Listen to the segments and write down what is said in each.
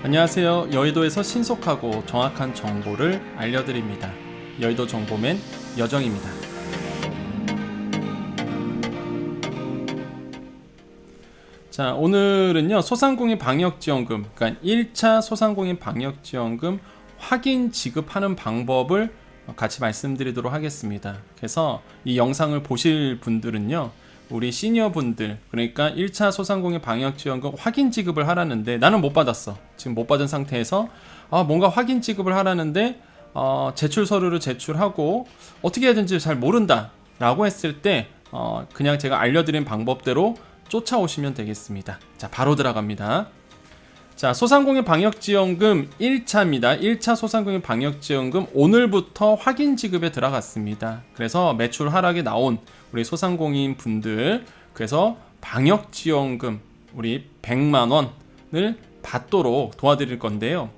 안녕하세요. 여의도에서 신속하고 정확한 정보를 알려드립니다. 여의도 정보맨 여정입니다. 자, 오늘은요 소상공인 방역지원금, 그러니까 1차 소상공인 방역지원금 확인 지급하는 방법을 같이 말씀드리도록 하겠습니다. 그래서 이 영상을 보실 분들은요, 우리 시니어분들, 그러니까 1차 소상공인 방역지원금 확인 지급을 하라는데 나는 못 받았어. 지금 못 받은 상태에서 뭔가 확인 지급을 하라는데 제출 서류를 제출하고 어떻게 해야 되는지 잘 모른다 라고 했을 때 그냥 제가 알려드린 방법대로 쫓아오시면 되겠습니다. 자, 바로 들어갑니다. 자, 소상공인 방역지원금 1차입니다. 1차 소상공인 방역지원금 오늘부터 확인 지급에 들어갔습니다. 그래서 매출 하락에 나온 우리 소상공인 분들, 그래서 방역지원금 우리 100만원을 받도록 도와드릴 건데요.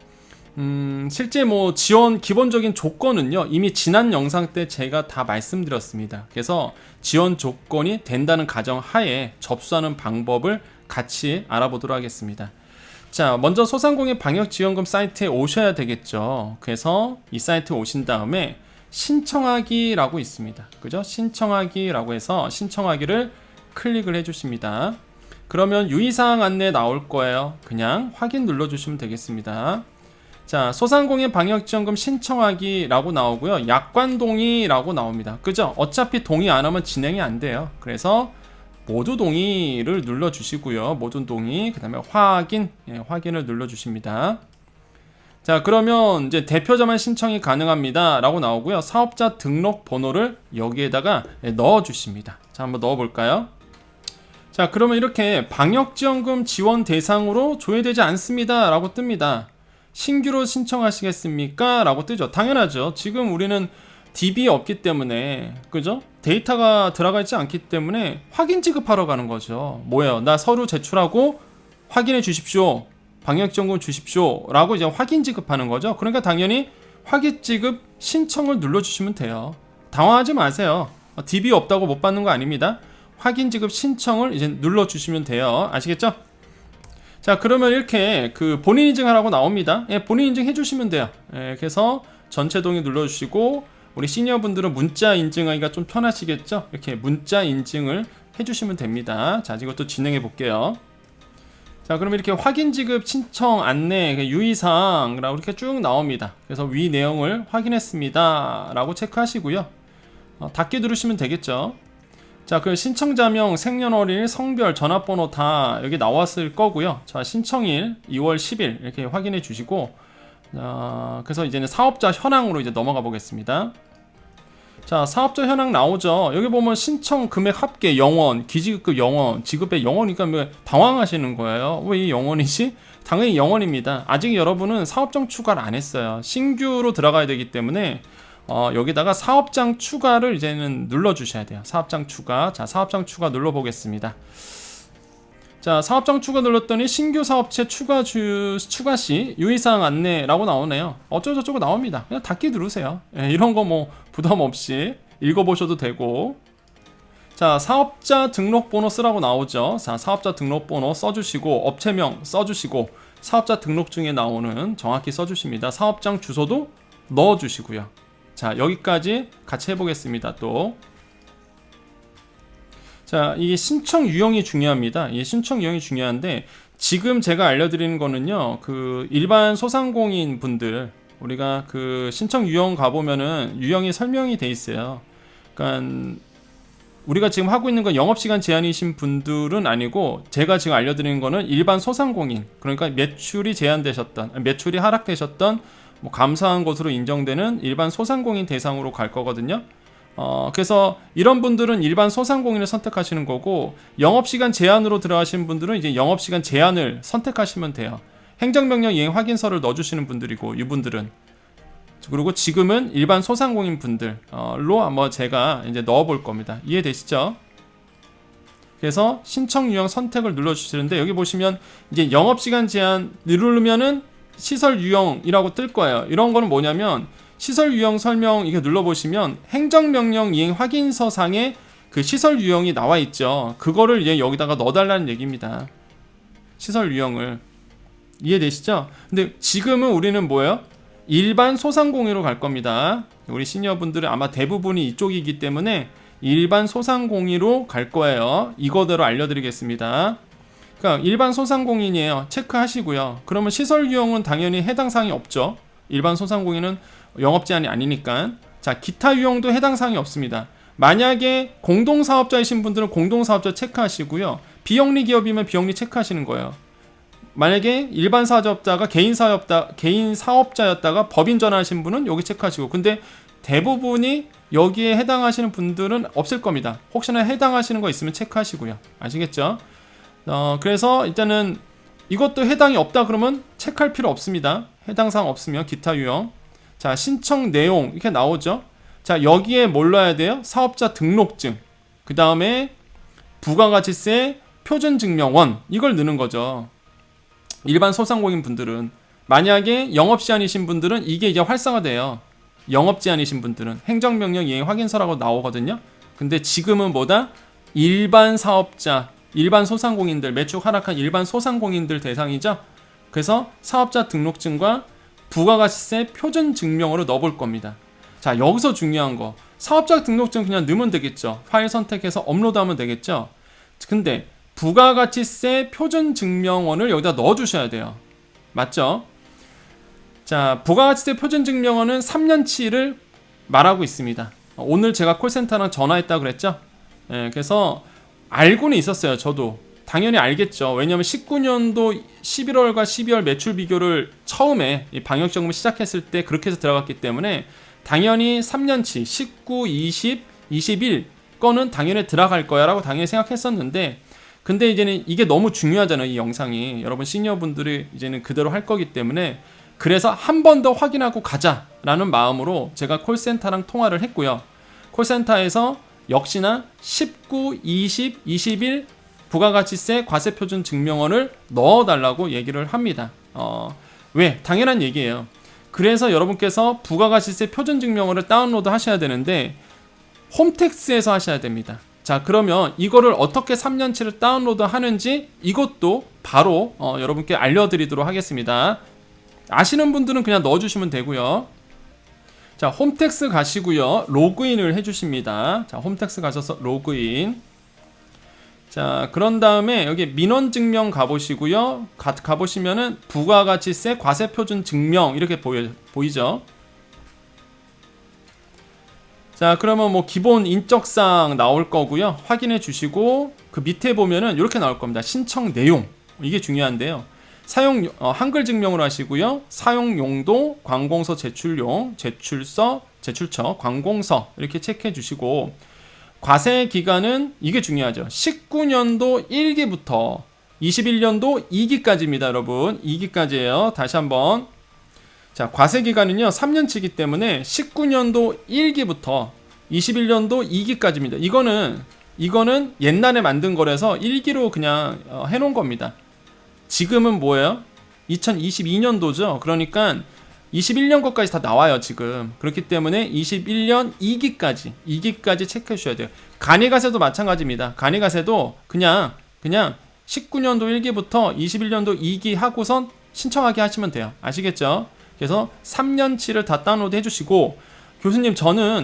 실제 지원 기본적인 조건은요, 이미 지난 영상 때 제가 다 말씀드렸습니다. 그래서 지원 조건이 된다는 가정 하에 접수하는 방법을 같이 알아보도록 하겠습니다. 자, 먼저 소상공인 방역지원금 사이트에 오셔야 되겠죠. 그래서 이 사이트에 오신 다음에 신청하기라고 있습니다. 그죠? 신청하기라고 해서 신청하기를 클릭을 해주십니다. 그러면 유의사항 안내 나올 거예요. 그냥 확인 눌러주시면 되겠습니다. 자, 소상공인 방역지원금 신청하기라고 나오고요. 약관 동의라고 나옵니다. 그죠? 어차피 동의 안 하면 진행이 안 돼요. 그래서 모두 동의를 눌러주시고요. 모두 동의, 그 다음에 확인, 확인을 눌러주십니다. 자, 그러면 이제 대표자만 신청이 가능합니다 라고 나오고요. 사업자 등록 번호를 여기에다가 넣어주십니다. 자, 한번 넣어볼까요? 자, 그러면 이렇게 방역지원금 지원 대상으로 조회되지 않습니다 라고 뜹니다. 신규로 신청하시겠습니까? 라고 뜨죠. 당연하죠. 지금 우리는 DB 없기 때문에, 그죠? 데이터가 들어가 있지 않기 때문에 확인 지급하러 가는 거죠. 뭐예요? 나 서류 제출하고 확인해 주십시오. 방역지원금 주십시오. 라고 이제 확인 지급하는 거죠. 그러니까 당연히 확인 지급 신청을 눌러주시면 돼요. 당황하지 마세요. DB 없다고 못 받는 거 아닙니다. 확인 지급 신청을 이제 눌러주시면 돼요. 아시겠죠? 자, 그러면 이렇게 본인 인증하라고 나옵니다. 본인 인증 해주시면 돼요. 그래서 전체 동의 눌러주시고, 우리 시니어분들은 문자 인증하기가 좀 편하시겠죠? 이렇게 문자 인증을 해주시면 됩니다. 자, 이것도 진행해 볼게요. 자, 그럼 이렇게 확인 지급 신청 안내 유의사항이라고 이렇게 쭉 나옵니다. 그래서 위 내용을 확인했습니다 라고 체크하시고요. 닫기 누르시면 되겠죠. 자, 그 신청자명, 생년월일, 성별, 전화번호 다 여기 나왔을 거고요. 자, 신청일 2월 10일 이렇게 확인해 주시고, 그래서 이제는 사업자 현황으로 이제 넘어가 보겠습니다. 자, 사업자 현황 나오죠. 여기 보면 신청 금액 합계 0원, 기지급 0원, 지급액 0원이니까 왜 당황하시는 거예요? 왜 이 0원이지? 당연히 0원입니다. 아직 여러분은 사업장 추가를 안 했어요. 신규로 들어가야 되기 때문에 여기다가 사업장 추가를 이제는 눌러주셔야 돼요. 사업장 추가. 자, 사업장 추가 눌러보겠습니다. 자, 사업장 추가 눌렀더니 신규 사업체 추가 시 유의사항 안내라고 나오네요. 어쩌고저쩌고 나옵니다. 그냥 닫기 누르세요. 이런 거 부담 없이 읽어보셔도 되고. 자, 사업자 등록번호 쓰라고 나오죠. 자, 사업자 등록번호 써주시고, 업체명 써주시고, 사업자 등록증에 나오는 정확히 써주십니다. 사업장 주소도 넣어주시고요. 자, 여기까지 같이 해보겠습니다. 또. 자, 이게 신청 유형이 중요합니다. 이 신청 유형이 중요한데, 지금 제가 알려드리는 거는요, 일반 소상공인 분들, 우리가 신청 유형 가보면은 유형이 설명이 돼 있어요. 그러니까 우리가 지금 하고 있는 건 영업시간 제한이신 분들은 아니고, 제가 지금 알려드리는 거는 일반 소상공인, 그러니까 매출이 제한되셨던, 매출이 하락되셨던 감사한 것으로 인정되는 일반 소상공인 대상으로 갈 거거든요. 그래서 이런 분들은 일반 소상공인을 선택하시는 거고, 영업시간 제한으로 들어가시는 분들은 이제 영업시간 제한을 선택하시면 돼요. 행정명령 이행 확인서를 넣어주시는 분들이고, 이분들은. 그리고 지금은 일반 소상공인 분들로 한번 제가 이제 넣어볼 겁니다. 이해되시죠? 그래서 신청 유형 선택을 눌러주시는데, 여기 보시면 이제 영업시간 제한 누르면은 시설 유형이라고 뜰 거예요. 이런 거는 뭐냐면, 시설 유형 설명 이렇게 눌러보시면 행정명령 이행 확인서 상에 시설 유형이 나와 있죠. 그거를 이제 여기다가 넣어달라는 얘기입니다. 시설 유형을. 이해되시죠? 근데 지금은 우리는 뭐예요? 일반 소상공인으로 갈 겁니다. 우리 시니어분들은 아마 대부분이 이쪽이기 때문에 일반 소상공인으로 갈 거예요. 이거대로 알려드리겠습니다. 그러니까 일반 소상공인이에요. 체크하시고요. 그러면 시설유형은 당연히 해당 사항이 없죠. 일반 소상공인은 영업제한이 아니니까. 자, 기타 유형도 해당 사항이 없습니다. 만약에 공동사업자이신 분들은 공동사업자 체크하시고요. 비영리 기업이면 비영리 체크하시는 거예요. 만약에 일반 사업자가 개인 사업자였다가 법인 전환하신 분은 여기 체크하시고, 근데 대부분이 여기에 해당하시는 분들은 없을 겁니다. 혹시나 해당하시는 거 있으면 체크하시고요. 아시겠죠? 그래서 일단은 이것도 해당이 없다 그러면 체크할 필요 없습니다. 해당 사항 없으면 기타 유형. 자, 신청 내용 이렇게 나오죠. 자, 여기에 뭘 넣어야 돼요? 사업자 등록증, 그 다음에 부가가치세 표준증명원, 이걸 넣는 거죠. 일반 소상공인 분들은. 만약에 영업시한이신 분들은 이게 이제 활성화돼요. 영업제한이신 분들은 행정명령 이행 확인서라고 나오거든요. 근데 지금은 뭐다? 일반 사업자, 일반 소상공인들, 매출 하락한 일반 소상공인들 대상이죠. 그래서 사업자 등록증과 부가가치세 표준증명으로 넣어볼 겁니다. 자, 여기서 중요한 거, 사업자 등록증 그냥 넣으면 되겠죠. 파일 선택해서 업로드하면 되겠죠. 근데 부가가치세 표준증명원을 여기다 넣어주셔야 돼요. 맞죠? 자, 부가가치세 표준증명원은 3년치를 말하고 있습니다. 오늘 제가 콜센터랑 전화했다고 그랬죠? 예, 그래서 알고는 있었어요. 저도 당연히 알겠죠. 왜냐하면 19년도 11월과 12월 매출 비교를 처음에 이 방역점검 시작했을 때 그렇게 해서 들어갔기 때문에 당연히 3년치 19, 20, 21 거는 당연히 들어갈 거야 라고 당연히 생각했었는데, 근데 이제는 이게 너무 중요하잖아요. 이 영상이 여러분 시니어분들이 이제는 그대로 할 거기 때문에, 그래서 한 번 더 확인하고 가자라는 마음으로 제가 콜센터랑 통화를 했고요. 콜센터에서 역시나 19, 20, 21 부가가치세 과세표준 증명원을 넣어달라고 얘기를 합니다. 왜? 당연한 얘기예요. 그래서 여러분께서 부가가치세 표준증명원을 다운로드 하셔야 되는데 홈택스에서 하셔야 됩니다. 자, 그러면 이거를 어떻게 3년치를 다운로드 하는지 이것도 바로 여러분께 알려드리도록 하겠습니다. 아시는 분들은 그냥 넣어주시면 되고요. 자, 홈택스 가시고요. 로그인을 해주십니다. 자, 홈택스 가셔서 로그인. 자, 그런 다음에 여기 민원증명 가보시고요. 가보시면은 부가가치세 과세표준 증명 이렇게 보이죠? 자, 그러면 뭐 기본 인적사항 나올 거고요. 확인해 주시고 그 밑에 보면은 이렇게 나올 겁니다. 신청 내용. 이게 중요한데요. 사용 한글 증명으로 하시고요. 사용 용도, 관공서 제출용, 제출처, 관공서 이렇게 체크해 주시고, 과세 기간은 이게 중요하죠. 19년도 1기부터 21년도 2기까지입니다, 여러분. 2기까지예요. 다시 한번. 자, 과세 기간은요 3년치이기 때문에 19년도 1기부터 21년도 2기까지입니다. 이거는 옛날에 만든 거라서 1기로 그냥 해놓은 겁니다. 지금은 뭐예요? 2022년도죠. 그러니까 21년 것까지 다 나와요, 지금. 그렇기 때문에 21년 2기까지 체크해 주셔야 돼요. 간이가세도 마찬가지입니다. 간이가세도 그냥 19년도 1기부터 21년도 2기 하고선 신청하게 하시면 돼요. 아시겠죠? 그래서 3년치를 다 다운로드 해주시고, 교수님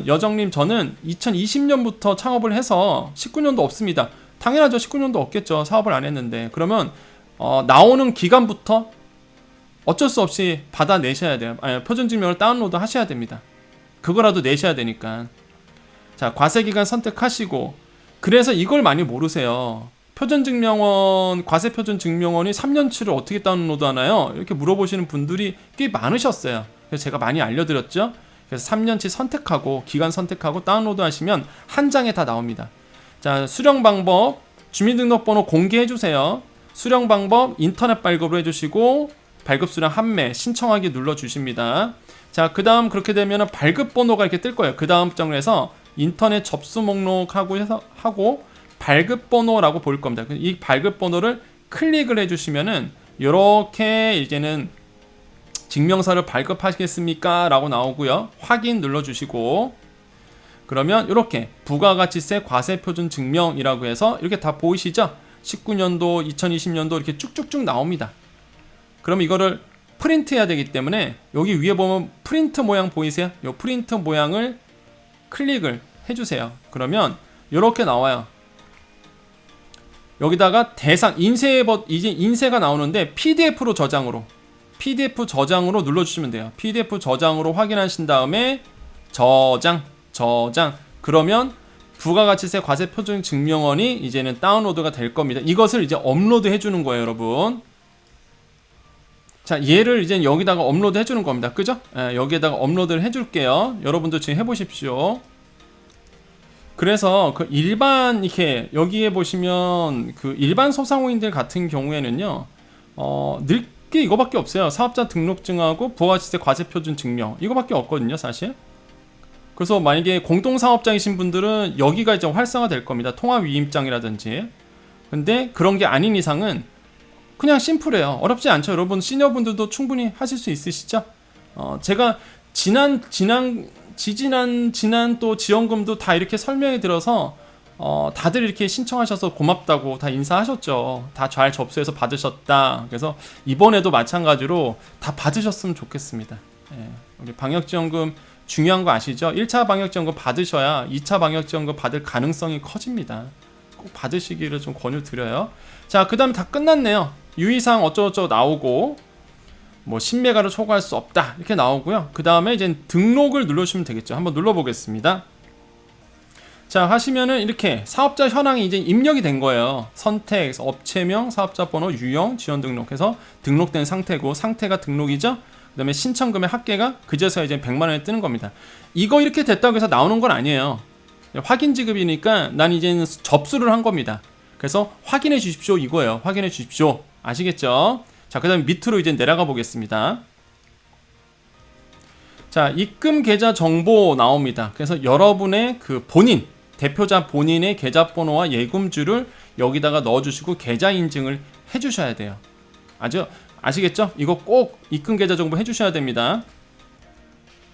여정님 저는 2020년부터 창업을 해서 19년도 없습니다. 당연하죠. 19년도 없겠죠. 사업을 안 했는데. 그러면 나오는 기간부터 어쩔 수 없이 받아내셔야 돼요. 표준증명을 다운로드 하셔야 됩니다. 그거라도 내셔야 되니까. 자, 과세기간 선택하시고, 그래서 이걸 많이 모르세요. 표준증명원, 과세표준증명원이 3년치를 어떻게 다운로드 하나요? 이렇게 물어보시는 분들이 꽤 많으셨어요. 그래서 제가 많이 알려드렸죠. 그래서 3년치 선택하고 기간 선택하고 다운로드 하시면 한 장에 다 나옵니다. 자, 수령 방법, 주민등록번호 공개해주세요. 수령 방법 인터넷 발급으로 해주시고, 발급 수량 한매 신청하기 눌러주십니다. 자, 그 다음 그렇게 되면 발급 번호가 이렇게 뜰 거예요. 그 다음 장에서 인터넷 접수 목록하고 발급 번호라고 보일 겁니다. 이 발급 번호를 클릭을 해주시면은 이렇게 이제는 증명서를 발급하시겠습니까? 라고 나오고요. 확인 눌러주시고, 그러면 이렇게 부가가치세 과세표준 증명이라고 해서 이렇게 다 보이시죠? 19년도, 2020년도 이렇게 쭉쭉쭉 나옵니다. 그럼 이거를 프린트 해야 되기 때문에 여기 위에 보면 프린트 모양 보이세요? 이 프린트 모양을 클릭을 해주세요. 그러면 이렇게 나와요. 여기다가 대상 이제 인쇄가 나오는데 PDF로 저장으로 눌러주시면 돼요. PDF 저장으로 확인하신 다음에 저장 그러면 부가가치세 과세표준 증명원이 이제는 다운로드가 될 겁니다. 이것을 이제 업로드 해주는 거예요, 여러분. 자, 얘를 이제 여기다가 업로드 해주는 겁니다. 그죠? 여기에다가 업로드를 해줄게요. 여러분도 지금 해보십시오. 그래서 그 일반 이렇게 여기에 보시면 그 일반 소상공인들 같은 경우에는요, 늘 게 이거밖에 없어요. 사업자 등록증하고 부가가치세 과세표준 증명 이거밖에 없거든요, 사실. 그래서 만약에 공동사업장이신 분들은 여기가 이제 활성화될 겁니다. 통화위임장이라든지. 근데 그런 게 아닌 이상은 그냥 심플해요. 어렵지 않죠. 여러분 시니어분들도 충분히 하실 수 있으시죠? 제가 지난 또 지원금도 다 이렇게 설명해 드려서 다들 이렇게 신청하셔서 고맙다고 다 인사하셨죠. 다 잘 접수해서 받으셨다. 그래서 이번에도 마찬가지로 다 받으셨으면 좋겠습니다. 우리 방역지원금 중요한 거 아시죠? 1차 방역지원금 받으셔야 2차 방역지원금 받을 가능성이 커집니다. 꼭 받으시기를 좀 권유드려요. 자, 그 다음에 다 끝났네요. 유의사항 어쩌고저쩌고 나오고 뭐 신매가를 초과할 수 없다 이렇게 나오고요. 그 다음에 이제 등록을 눌러주시면 되겠죠. 한번 눌러보겠습니다. 자, 하시면은 이렇게 사업자 현황이 이제 입력이 된 거예요. 선택, 업체명, 사업자 번호, 유형, 지원 등록해서 등록된 상태고 상태가 등록이죠. 그 다음에 신청금의 합계가 그제서야 이제 100만 원에 뜨는 겁니다. 이거 이렇게 됐다고 해서 나오는 건 아니에요. 확인 지급이니까 난 이제는 접수를 한 겁니다. 그래서 확인해 주십시오 이거예요. 확인해 주십시오. 아시겠죠? 자, 그 다음에 밑으로 이제 내려가 보겠습니다. 자, 입금 계좌 정보 나옵니다. 그래서 여러분의 그 대표자 본인의 계좌번호와 예금주를 여기다가 넣어주시고 계좌 인증을 해주셔야 돼요. 아시겠죠? 이거 꼭 입금 계좌 정보 해주셔야 됩니다.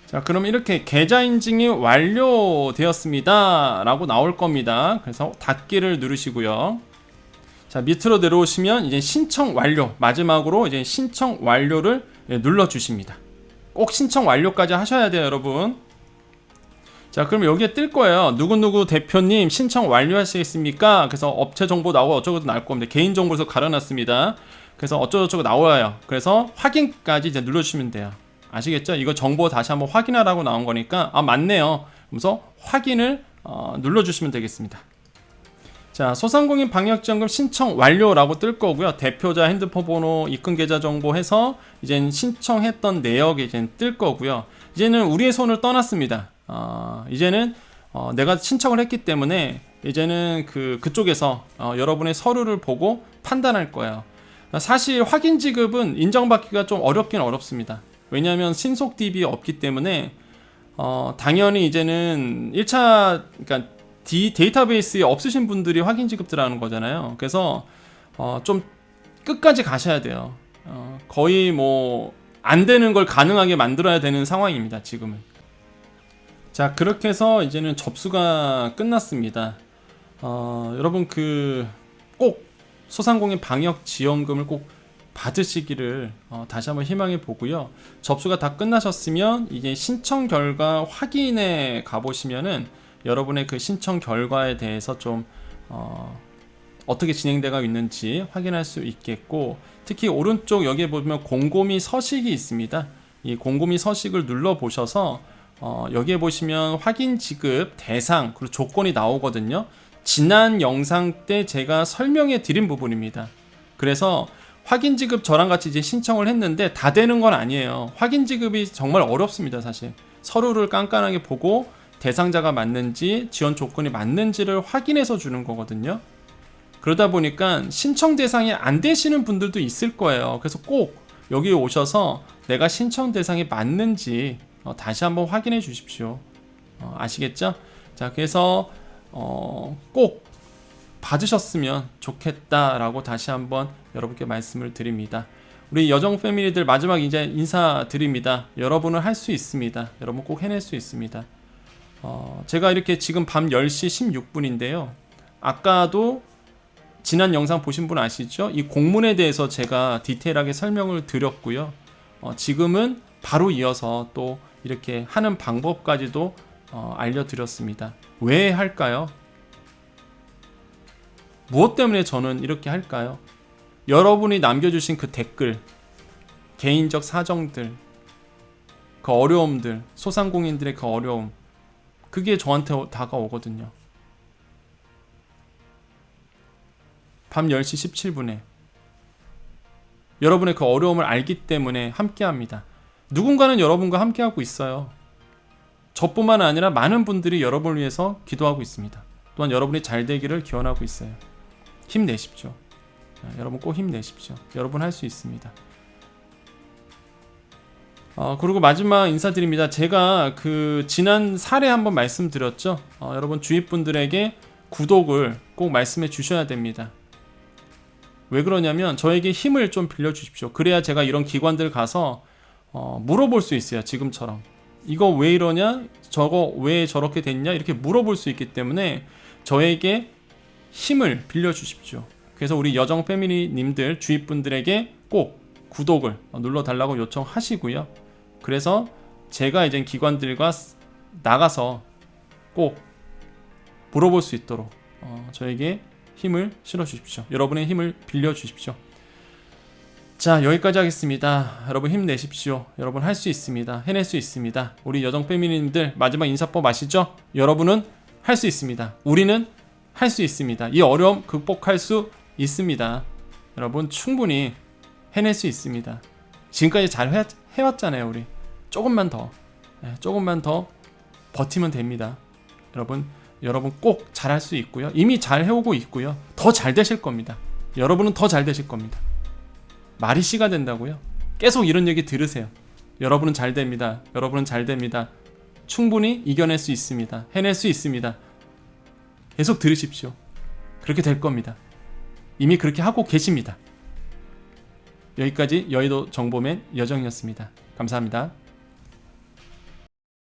자, 그럼 이렇게 계좌 인증이 완료되었습니다 라고 나올 겁니다. 그래서 닫기를 누르시고요. 자, 밑으로 내려오시면 이제 신청 완료, 마지막으로 이제 신청 완료를 눌러주십니다. 꼭 신청 완료까지 하셔야 돼요, 여러분. 자, 그럼 여기에 뜰 거예요. 누구누구 대표님 신청 완료하시겠습니까? 그래서 업체 정보 나오고 어쩌고저쩌고 나올 겁니다. 개인 정보에서 가려놨습니다. 그래서 어쩌고저쩌고 나와요. 그래서 확인까지 이제 눌러주시면 돼요. 아시겠죠? 이거 정보 다시 한번 확인하라고 나온 거니까 맞네요. 그래서 확인을 눌러주시면 되겠습니다. 자, 소상공인 방역지원금 신청 완료라고 뜰 거고요. 대표자 핸드폰 번호, 입금 계좌 정보 해서 이제는 신청했던 내역이 이제 뜰 거고요. 이제는 우리의 손을 떠났습니다. 이제는 내가 신청을 했기 때문에 이제는 그쪽에서 여러분의 서류를 보고 판단할 거예요. 사실 확인 지급은 인정받기가 좀 어렵긴 어렵습니다. 왜냐하면 신속 DB 없기 때문에 당연히 이제는 1차 그러니까 데이터베이스에 없으신 분들이 확인 지급 들어가는 거잖아요. 그래서 좀 끝까지 가셔야 돼요. 거의 뭐 안 되는 걸 가능하게 만들어야 되는 상황입니다, 지금은. 자, 그렇게 해서 이제는 접수가 끝났습니다. 여러분 꼭 소상공인 방역 지원금을 꼭 받으시기를 다시 한번 희망해 보고요. 접수가 다 끝나셨으면 이제 신청 결과 확인에 가보시면은 여러분의 그 신청 결과에 대해서 좀 어떻게 진행되고 있는지 확인할 수 있겠고, 특히 오른쪽 여기에 보면 곰곰이 서식이 있습니다. 이 곰곰이 서식을 눌러 보셔서 여기에 보시면 확인 지급 대상 그리고 조건이 나오거든요. 지난 영상 때 제가 설명해 드린 부분입니다. 그래서 확인 지급 저랑 같이 이제 신청을 했는데 다 되는 건 아니에요. 확인 지급이 정말 어렵습니다, 사실. 서류를 깐깐하게 보고 대상자가 맞는지 지원 조건이 맞는지를 확인해서 주는 거거든요. 그러다 보니까 신청 대상이 안 되시는 분들도 있을 거예요. 그래서 꼭 여기 오셔서 내가 신청 대상이 맞는지 다시 한번 확인해 주십시오. 아시겠죠? 자, 그래서 꼭 받으셨으면 좋겠다라고 다시 한번 여러분께 말씀을 드립니다. 우리 여정 패밀리들 마지막 이제 인사드립니다. 여러분은 할 수 있습니다. 여러분 꼭 해낼 수 있습니다. 제가 이렇게 지금 밤 10시 16분인데요. 아까도 지난 영상 보신 분 아시죠? 이 공문에 대해서 제가 디테일하게 설명을 드렸고요. 지금은 바로 이어서 또 이렇게 하는 방법까지도 알려드렸습니다. 왜 할까요? 무엇 때문에 저는 이렇게 할까요? 여러분이 남겨주신 그 댓글, 개인적 사정들, 그 어려움들, 소상공인들의 그 어려움, 그게 저한테 다가오거든요. 밤 10시 17분에 여러분의 그 어려움을 알기 때문에 함께합니다. 누군가는 여러분과 함께하고 있어요. 저뿐만 아니라 많은 분들이 여러분을 위해서 기도하고 있습니다. 또한 여러분이 잘 되기를 기원하고 있어요. 힘내십시오. 여러분 꼭 힘내십시오. 여러분 할 수 있습니다. 그리고 마지막 인사드립니다. 제가 그 지난 사례 한번 말씀드렸죠. 여러분 주위 분들에게 구독을 꼭 말씀해 주셔야 됩니다. 왜 그러냐면 저에게 힘을 좀 빌려주십시오. 그래야 제가 이런 기관들 가서 물어볼 수 있어요. 지금처럼 이거 왜 이러냐, 저거 왜 저렇게 됐냐, 이렇게 물어볼 수 있기 때문에 저에게 힘을 빌려주십시오. 그래서 우리 여정 패밀리님들 주위 분들에게 꼭 구독을 눌러달라고 요청하시고요. 그래서 제가 이제 기관들과 나가서 꼭 물어볼 수 있도록 저에게 힘을 실어주십시오. 여러분의 힘을 빌려주십시오. 자, 여기까지 하겠습니다. 여러분 힘내십시오. 여러분 할 수 있습니다. 해낼 수 있습니다. 우리 여정 패밀리님들 마지막 인사법 아시죠? 여러분은 할 수 있습니다. 우리는 할 수 있습니다. 이 어려움 극복할 수 있습니다. 여러분 충분히 해낼 수 있습니다. 지금까지 잘 해왔잖아요. 우리 조금만 더 버티면 됩니다. 여러분 꼭 잘할 수 있고요. 이미 잘 해오고 있고요. 더 잘 되실 겁니다. 여러분은 더 잘 되실 겁니다. 말이 씨가 된다고요? 계속 이런 얘기 들으세요. 여러분은 잘 됩니다. 여러분은 잘 됩니다. 충분히 이겨낼 수 있습니다. 해낼 수 있습니다. 계속 들으십시오. 그렇게 될 겁니다. 이미 그렇게 하고 계십니다. 여기까지 여의도 정보맨 여정이었습니다. 감사합니다.